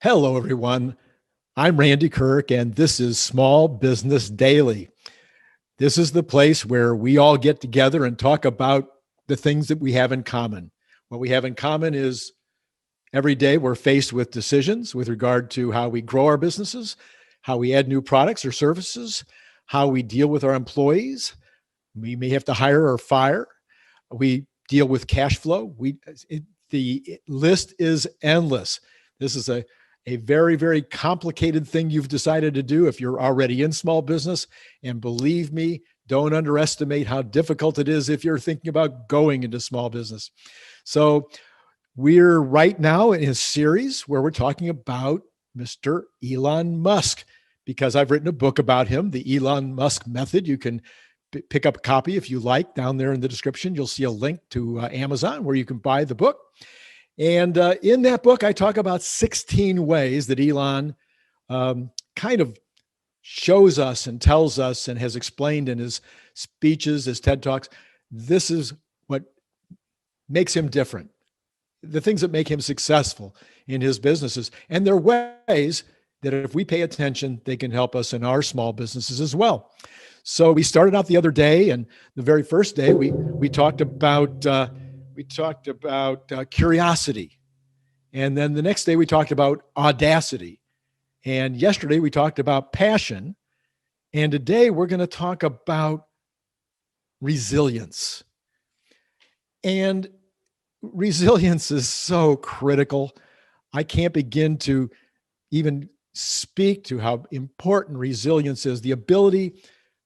Hello, everyone. I'm Randy Kirk, and this is Small Business Daily. This is the place where we all get together and talk about the things that we have in common. What we have in common is every day we're faced with decisions with regard to how we grow our businesses, how we add new products or services, how we deal with our employees. We may have to hire or fire. We deal with cash flow. The list is endless. This is a very, very complicated thing you've decided to do if you're already in small business. And believe me, don't underestimate how difficult it is if you're thinking about going into small business. So we're right now in a series where we're talking about Mr. Elon Musk, because I've written a book about him, the Elon Musk method. You can pick up a copy if you like. Down there in the description, you'll see a link to Amazon where you can buy the book. And in that book, I talk about 16 ways that Elon kind of shows us and tells us and has explained in his speeches, his TED Talks. This is what makes him different, the things that make him successful in his businesses. And they're ways that if we pay attention, they can help us in our small businesses as well. So we started out the other day, and the very first day we talked about curiosity. And then the next day we talked about audacity. And yesterday we talked about passion. And today we're going to talk about resilience. And resilience is so critical. I can't begin to even speak to how important resilience is. The ability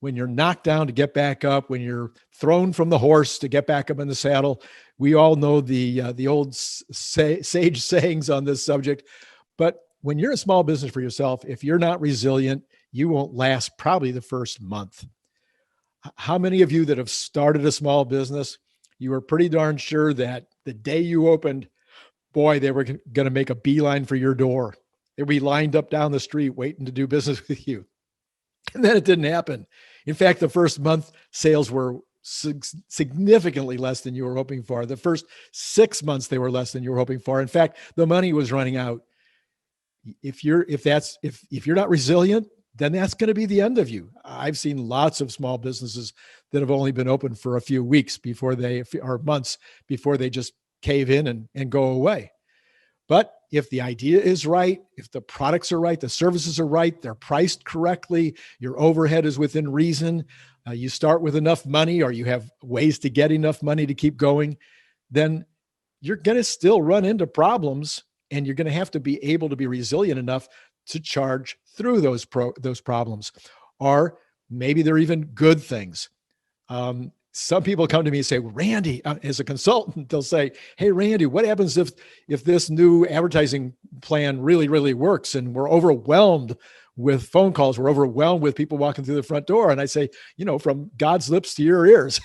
when you're knocked down to get back up, when you're thrown from the horse to get back up in the saddle. We all know the old sage sayings on this subject. But when you're a small business for yourself, if you're not resilient, you won't last probably the first month. How many of you that have started a small business, you were pretty darn sure that the day you opened, boy, they were going to make a beeline for your door. They'd be lined up down the street waiting to do business with you. And then it didn't happen. In fact, the first month sales were significantly less than you were hoping for. The first 6 months, they were less than you were hoping for. In fact, the money was running out. If you're not resilient, then that's going to be the end of you. I've seen lots of small businesses that have only been open for a few weeks or months before they just cave in and go away. But if the idea is right, if the products are right, the services are right, they're priced correctly, your overhead is within reason, you start with enough money, or you have ways to get enough money to keep going, then you're going to still run into problems, and you're going to have to be able to be resilient enough to charge through those problems. Or maybe they're even good things. Some people come to me and say, Randy, as a consultant, they'll say, hey, Randy, what happens if this new advertising plan really, really works and we're overwhelmed with phone calls, we're overwhelmed with people walking through the front door? And I say, from God's lips to your ears,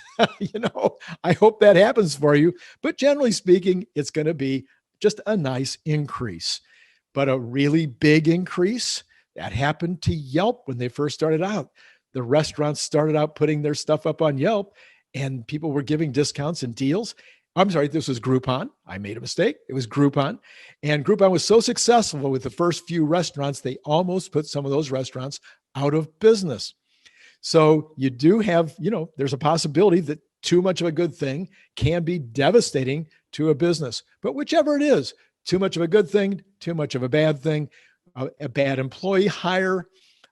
I hope that happens for you. But generally speaking, it's going to be just a nice increase. But a really big increase, that happened to Yelp when they first started out. The restaurants started out putting their stuff up on Yelp, and people were giving discounts and deals. I'm sorry, this was Groupon. I made a mistake. It was Groupon. And Groupon was so successful with the first few restaurants, they almost put some of those restaurants out of business. So you do have, there's a possibility that too much of a good thing can be devastating to a business. But whichever it is, too much of a good thing, too much of a bad thing, a bad employee hire,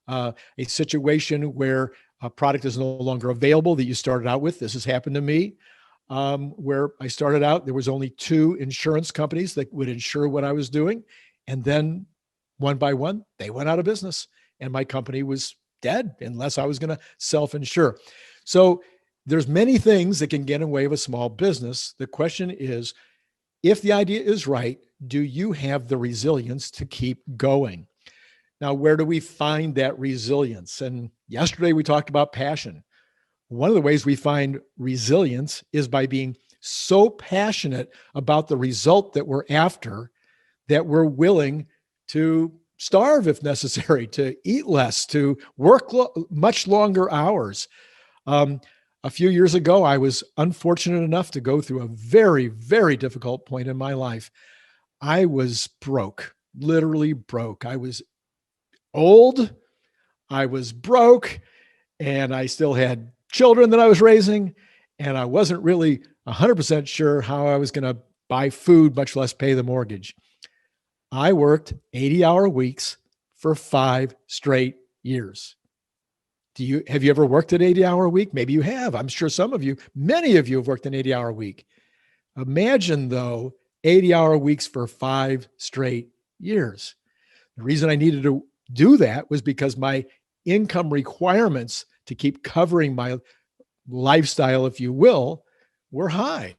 a situation where a product is no longer available that you started out with. This has happened to me, where I started out, there was only 2 insurance companies that would insure what I was doing. And then one by one, they went out of business and my company was dead unless I was going to self-insure. So there's many things that can get in the way of a small business. The question is, if the idea is right, do you have the resilience to keep going? Now, where do we find that resilience? And yesterday we talked about passion. One of the ways we find resilience is by being so passionate about the result that we're after that we're willing to starve if necessary, to eat less, to work much longer hours. A few years ago, I was unfortunate enough to go through a very, very difficult point in my life. I was broke. literally broke. I was old, I was broke, and I still had children that I was raising, and I wasn't really 100% sure how I was going to buy food, much less pay the mortgage. I worked 80-hour weeks for 5 straight years. Have you ever worked an 80-hour week? Maybe you have. I'm sure some of you, many of you have worked an 80-hour week. Imagine though, 80-hour weeks for 5 straight years. The reason I needed to do that was because my income requirements to keep covering my lifestyle, if you will, were high.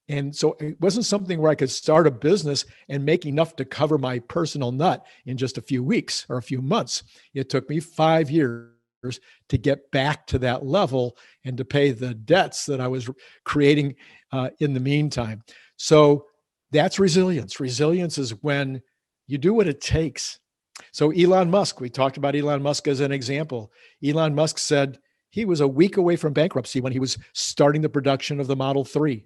And so it wasn't something where I could start a business and make enough to cover my personal nut in just a few weeks or a few months. It took me 5 years to get back to that level and to pay the debts that I was creating in the meantime. So that's resilience. Resilience is when you do what it takes. So Elon Musk, we talked about Elon Musk as an example. Elon Musk said he was a week away from bankruptcy when he was starting the production of the Model 3.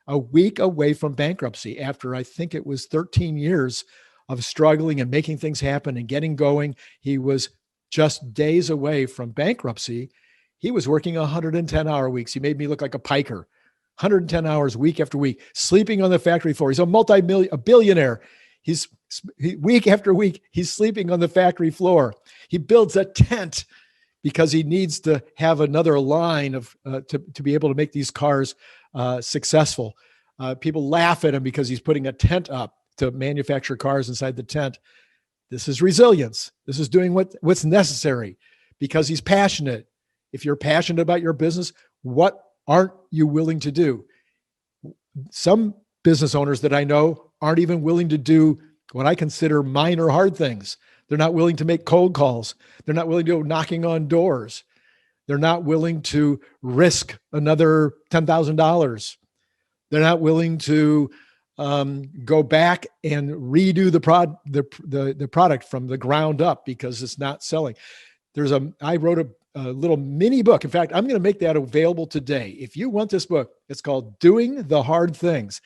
A week away from bankruptcy after I think it was 13 years of struggling and making things happen and getting going. He was just days away from bankruptcy. He was working 110-hour weeks. He made me look like a piker. 110 hours week after week, sleeping on the factory floor. He's a billionaire. Week after week, he's sleeping on the factory floor. He builds a tent because he needs to have another line of to be able to make these cars successful. People laugh at him because he's putting a tent up to manufacture cars inside the tent. This is resilience. This is doing what's necessary because he's passionate. If you're passionate about your business, what aren't you willing to do? Some business owners that I know aren't even willing to do what I consider minor hard things. They're not willing to make cold calls. They're not willing to go knocking on doors. They're not willing to risk another $10,000. They're not willing to go back and redo the product from the ground up because it's not selling. I wrote a little mini book. In fact, I'm going to make that available today. If you want this book, it's called Doing the Hard Things.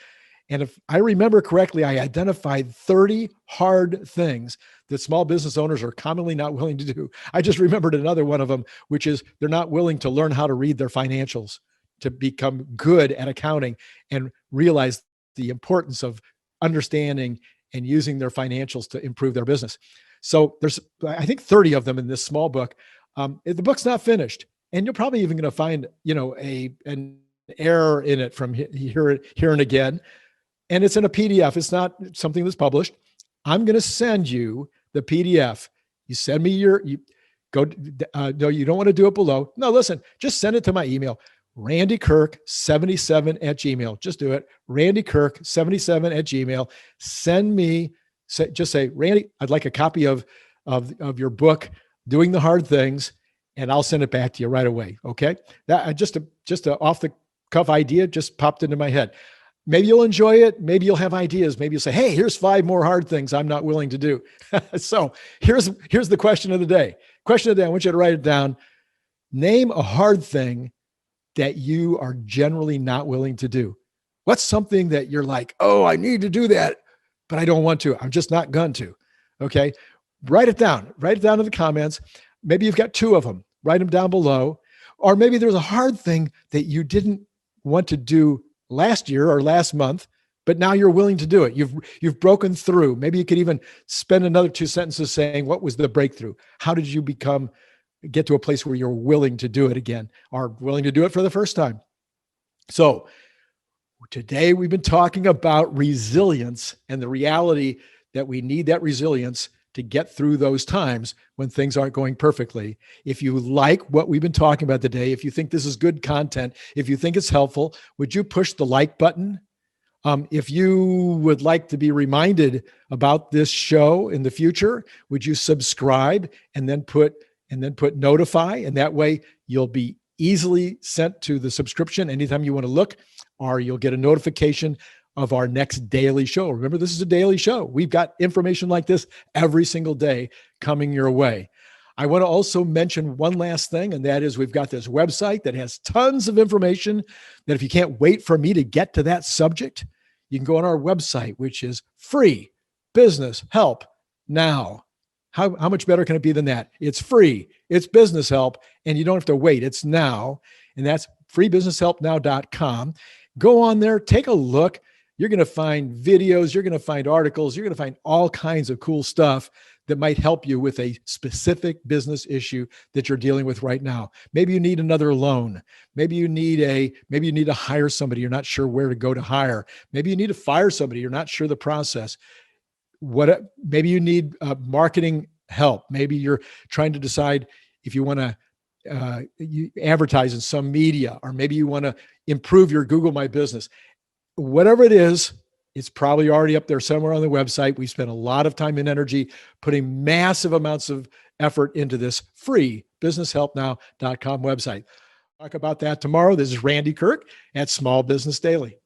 And if I remember correctly, I identified 30 hard things that small business owners are commonly not willing to do. I just remembered another one of them, which is they're not willing to learn how to read their financials, to become good at accounting and realize the importance of understanding and using their financials to improve their business. So there's, I think, 30 of them in this small book. The book's not finished, and you're probably even going to find, an error in it from here and again. And it's in a PDF. It's not something that's published. I'm going to send you the PDF. You send me no, you don't want to do it below. No, listen, just send it to my email, randykirk77@gmail. Just do it. randykirk77@gmail. Send me, just say, Randy, I'd like a copy of your book, Doing the Hard Things, and I'll send it back to you right away. Okay. That just a off the cuff idea just popped into my head. Maybe you'll enjoy it. Maybe you'll have ideas. Maybe you'll say, hey, here's 5 more hard things I'm not willing to do. So here's the question of the day. Question of the day, I want you to write it down. Name a hard thing that you are generally not willing to do. What's something that you're like, oh, I need to do that, but I don't want to. I'm just not going to. Okay. Write it down. Write it down in the comments. Maybe you've got 2 of them. Write them down below. Or maybe there's a hard thing that you didn't want to do last year or last month, but now you're willing to do it. You've broken through. Maybe you could even spend another 2 sentences saying, what was the breakthrough? How did you get to a place where you're willing to do it again, or willing to do it for the first time? So today we've been talking about resilience and the reality that we need that resilience to get through those times when things aren't going perfectly. If you like what we've been talking about today, if you think this is good content, if you think it's helpful, would you push the like button? If you would like to be reminded about this show in the future, would you subscribe and then put notify? And that way you'll be easily sent to the subscription anytime you want to look, or you'll get a notification of our next daily show. Remember, this is a daily show. We've got information like this every single day coming your way. I want to also mention one last thing, and that is we've got this website that has tons of information that if you can't wait for me to get to that subject, you can go on our website, which is free, business help now. How much better can it be than that? It's free. It's business help, and you don't have to wait. It's now, and that's freebusinesshelpnow.com. Go on there, take a look. You're going to find videos. You're going to find articles. You're going to find all kinds of cool stuff that might help you with a specific business issue that you're dealing with right now. Maybe you need another loan. Maybe you need to hire somebody. You're not sure where to go to hire. Maybe you need to fire somebody. You're not sure the process. Maybe you need marketing help. Maybe you're trying to decide if you want to you advertise in some media, or maybe you want to improve your Google My Business. Whatever it is, it's probably already up there somewhere on the website. We spent a lot of time and energy putting massive amounts of effort into this free businesshelpnow.com website. Talk about that tomorrow. This is Randy Kirk at Small Business Daily.